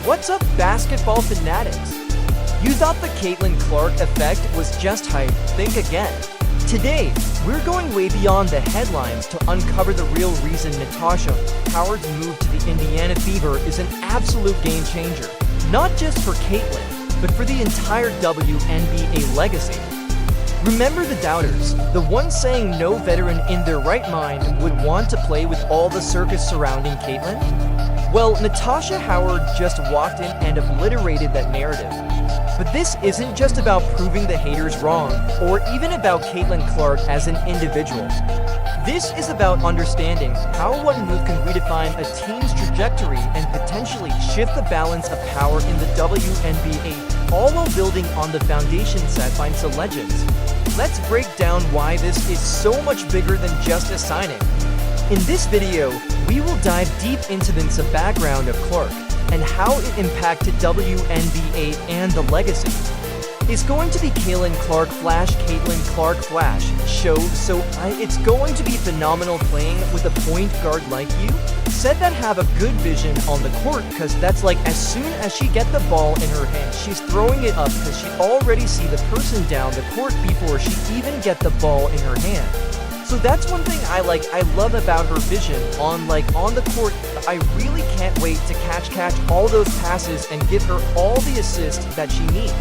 What's up, basketball fanatics? You thought the Caitlin Clark effect was just hype? Think again. Today, we're going way beyond the headlines to uncover the real reason Natasha Howard's move to the Indiana Fever is an absolute game changer. Not just for Caitlin, but for the entire WNBA legacy. Remember the doubters, the ones saying no veteran in their right mind would want to play with all the circus surrounding Caitlin? Well, Natasha Howard just walked in and obliterated that narrative. But this isn't just about proving the haters wrong, or even about Caitlin Clark as an individual. This is about understanding how one move can redefine a team's trajectory and potentially shift the balance of power in the WNBA, all while building on the foundation set by some legends. Let's break down why this is so much bigger than just a signing. In this video, we will dive deep into the background of Clark and how it impacted WNBA and the legacy. It's going to be Caitlin Clark Flash, Caitlin Clark Flash show, so it's going to be phenomenal playing with a point guard like you. Said that have a good vision on the court, because that's like as soon as she get the ball in her hand, she's throwing it up because she already see the person down the court before she even get the ball in her hand. So that's one thing I love about her vision on the court. I really can't wait to catch all those passes and give her all the assists that she needs.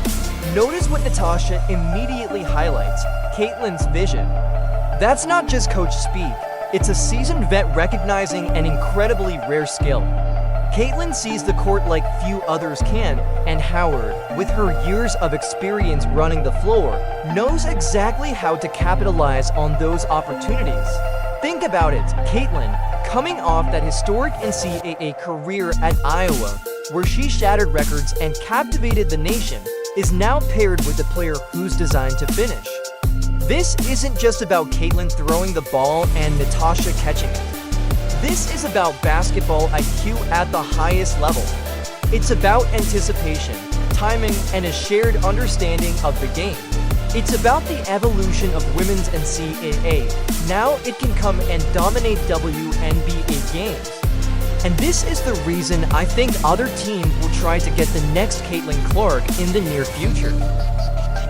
Notice what Natasha immediately highlights, Caitlin's vision. That's not just coach speak, it's a seasoned vet recognizing an incredibly rare skill. Caitlin sees the court like few others can, and Howard, with her years of experience running the floor, knows exactly how to capitalize on those opportunities. Think about it, Caitlin, coming off that historic NCAA career at Iowa, where she shattered records and captivated the nation, is now paired with a player who's designed to finish. This isn't just about Caitlin throwing the ball and Natasha catching it. This is about basketball IQ at the highest level. It's about anticipation, timing, and a shared understanding of the game. It's about the evolution of women's NCAA. Now it can come and dominate WNBA games. And this is the reason I think other teams will try to get the next Caitlin Clark in the near future.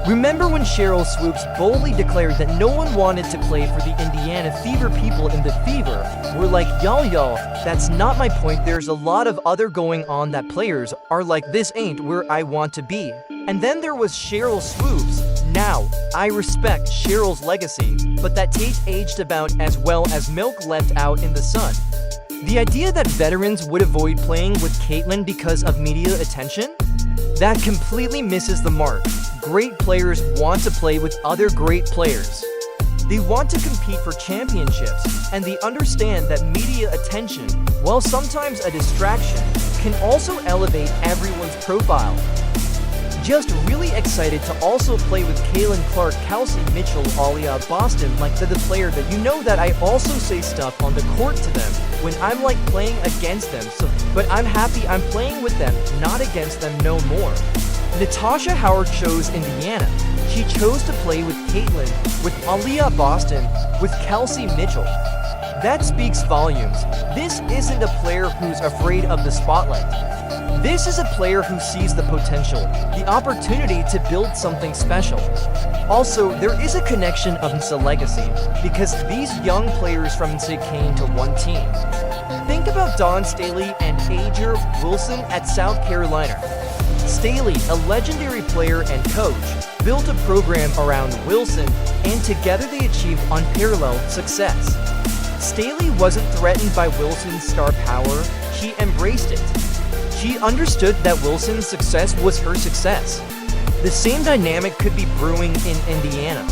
Remember when Sheryl Swoopes boldly declared that no one wanted to play for the Indiana Fever? People in the Fever were like, y'all, that's not my point. There's a lot of other going on that players are like, this ain't where I want to be. And then there was Sheryl Swoopes. Now, I respect Sheryl's legacy, but that tape aged about as well as milk left out in the sun. The idea that veterans would avoid playing with Caitlin because of media attention? That completely misses the mark. Great players want to play with other great players. They want to compete for championships, and they understand that media attention, while sometimes a distraction, can also elevate everyone's profile. Just really excited to also play with Caitlin Clark, Kelsey Mitchell, Alia Boston, like the player that you know that I also say stuff on the court to them when I'm playing against them, but I'm happy I'm playing with them, not against them no more. Natasha Howard chose Indiana. She chose to play with Caitlin, with Alia Boston, with Kelsey Mitchell. That speaks volumes. This isn't a player who's afraid of the spotlight. This is a player who sees the potential, the opportunity to build something special. Also, there is a connection of the legacy, because these young players from NCAA came to one team. Think about Dawn Staley and Aja Wilson at South Carolina. Staley, a legendary player and coach, built a program around Wilson, and together they achieved unparalleled success. Staley wasn't threatened by Wilson's star power, she embraced it. She understood that Wilson's success was her success. The same dynamic could be brewing in Indiana.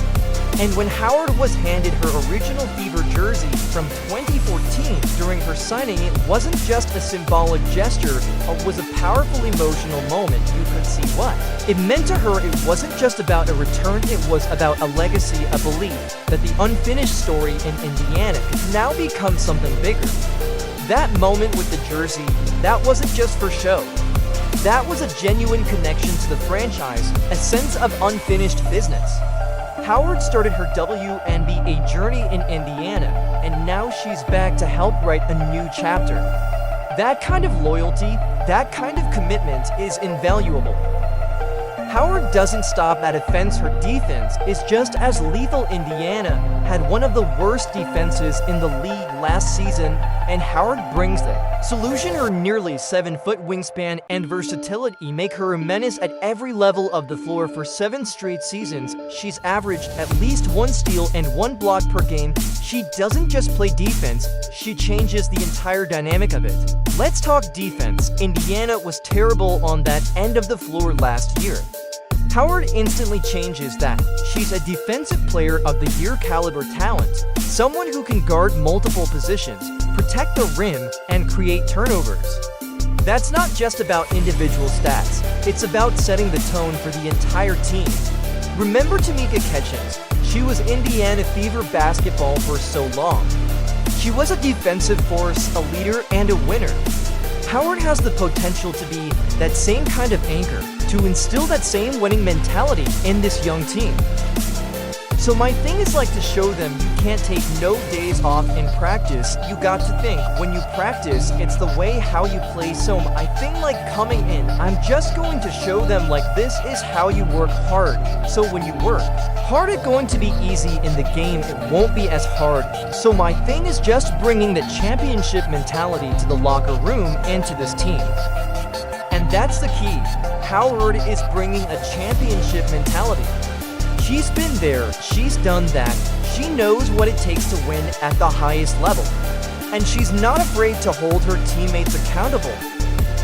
And when Howard was handed her original Fever jersey from 2014 during her signing, it wasn't just a symbolic gesture, it was a powerful emotional moment. You could see what it meant to her. It wasn't just about a return, it was about a legacy, a belief that the unfinished story in Indiana could now become something bigger. That moment with the jersey, that wasn't just for show. That was a genuine connection to the franchise, a sense of unfinished business. Howard started her WNBA journey in Indiana, and now she's back to help write a new chapter. That kind of loyalty, That kind of commitment is invaluable. Howard doesn't stop at offense. Her defense is just as lethal. Indiana had one of the worst defenses in the league last season, and Howard brings that. Solution: her nearly 7-foot wingspan and versatility make her a menace at every level of the floor. For 7 straight seasons, she's averaged at least 1 steal and 1 block per game. She doesn't just play defense, she changes the entire dynamic of it. Let's talk defense. Indiana was terrible on that end of the floor last year. Howard instantly changes that. She's a defensive player of the year caliber talent, someone who can guard multiple positions, protect the rim, and create turnovers. That's not just about individual stats, it's about setting the tone for the entire team. Remember Tamika Catchings? She was Indiana Fever basketball for so long. She was a defensive force, a leader, and a winner. Howard has the potential to be that same kind of anchor, to instill that same winning mentality in this young team. So my thing is like to show them you can't take no days off in practice. You got to think, when you practice, it's the way how you play. So I think like coming in, I'm just going to show them like this is how you work hard. So when you work hard, it's going to be easy in the game, it won't be as hard. So my thing is just bringing the championship mentality to the locker room and to this team. And that's the key. Howard is bringing a championship mentality. She's been there, she's done that, she knows what it takes to win at the highest level. And she's not afraid to hold her teammates accountable.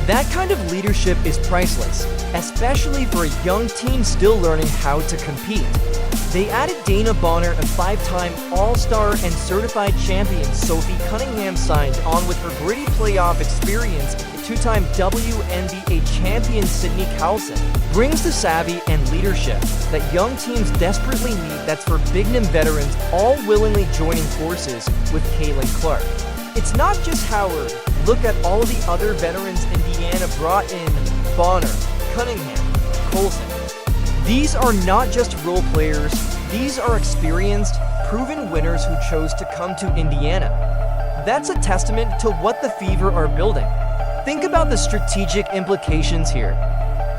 That kind of leadership is priceless, especially for a young team still learning how to compete. They added Dana Bonner, a 5-time All-Star and certified champion. Sophie Cunningham signed on with her gritty playoff experience. 2-time WNBA champion Sydney Carlson brings the savvy and leadership that young teams desperately need. That's for big-name veterans all willingly joining forces with Caitlin Clark. It's not just Howard. Look at all of the other veterans Indiana brought in: Bonner, Cunningham, Colson. These are not just role players, these are experienced, proven winners who chose to come to Indiana. That's a testament to what the Fever are building. Think about the strategic implications here.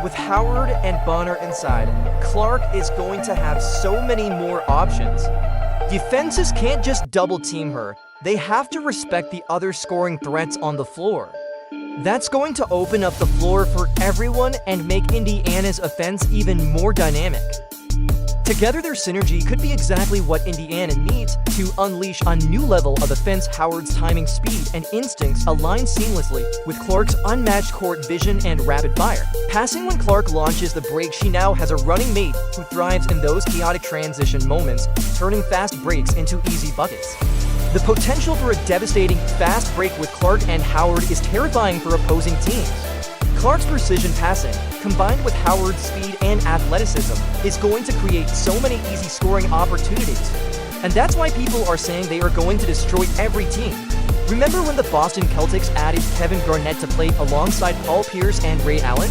With Howard and Bonner inside, Clark is going to have so many more options. Defenses can't just double team her, they have to respect the other scoring threats on the floor. That's going to open up the floor for everyone and make Indiana's offense even more dynamic. Together, their synergy could be exactly what Indiana needs to unleash a new level of offense. Howard's timing, speed, and instincts align seamlessly with Clark's unmatched court vision and rapid fire. Passing: when Clark launches the break, she now has a running mate who thrives in those chaotic transition moments, turning fast breaks into easy buckets. The potential for a devastating fast break with Clark and Howard is terrifying for opposing teams. Clark's precision passing, combined with Howard's speed and athleticism, is going to create so many easy scoring opportunities. And that's why people are saying they are going to destroy every team. Remember when the Boston Celtics added Kevin Garnett to play alongside Paul Pierce and Ray Allen?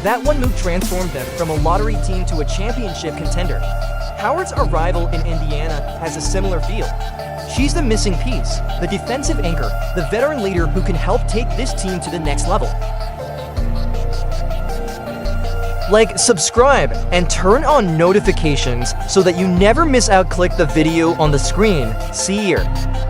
That one move transformed them from a lottery team to a championship contender. Howard's arrival in Indiana has a similar feel. She's the missing piece, the defensive anchor, the veteran leader who can help take this team to the next level. Like, subscribe, and turn on notifications so that you never miss out. Click the video on the screen. See you here.